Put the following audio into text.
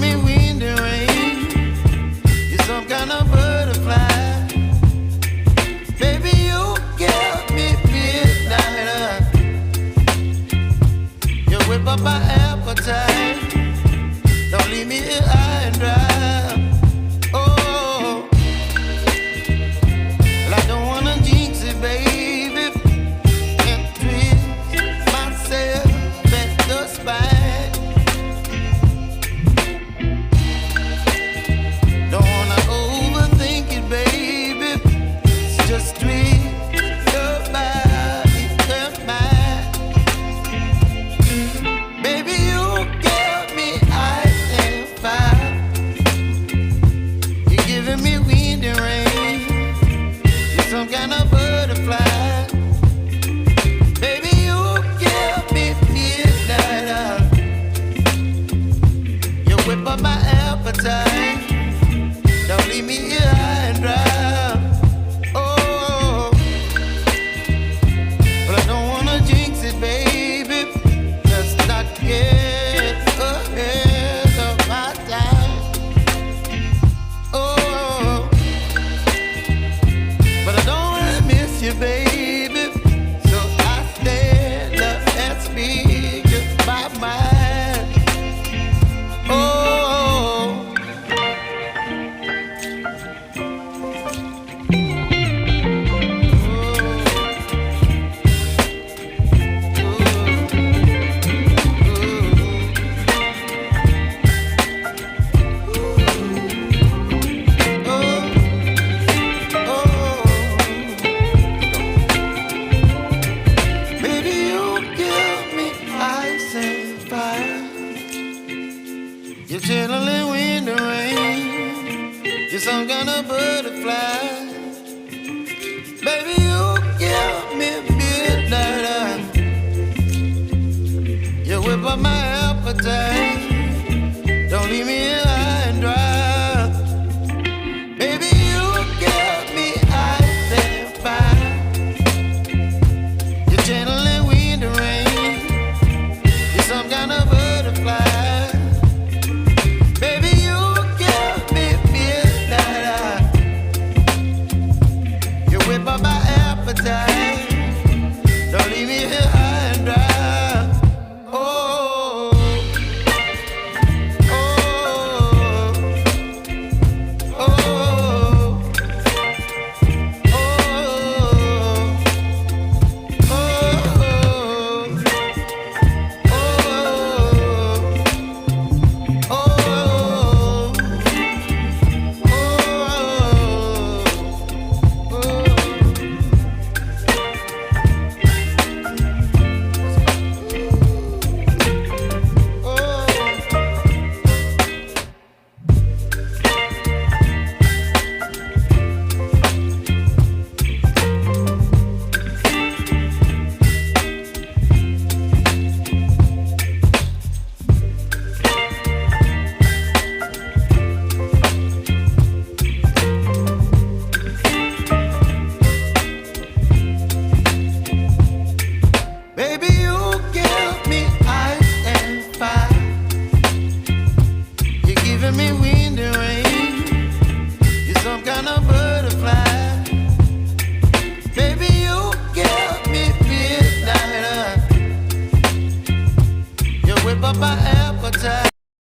me wind and rain. You're some kind of butterfly. Baby, you give me midnight. You whip up my appetite. Don't leave me here high and dry. Oh, well, I don't wanna jinx it, baby. Can't twist myself at the spine. Don't wanna overthink it, baby. It's just twist your body and mine. Baby, you give me ice and fire. You're giving me wind and rain. You're some kind of butterfly. Baby, you give me midnight. You whip up my appetite. Don't leave me here high and dry. Oh, but I don't wanna jinx it, baby. Let's not get ahead of my time. Oh, but I don't wanna miss you, baby. So I stand up and speak just my mind. Oh. Baby, you give me ice and fire. You're chilling wind and rain. You're some kind of butterfly. Baby, you give me midnight. You whip up my appetite.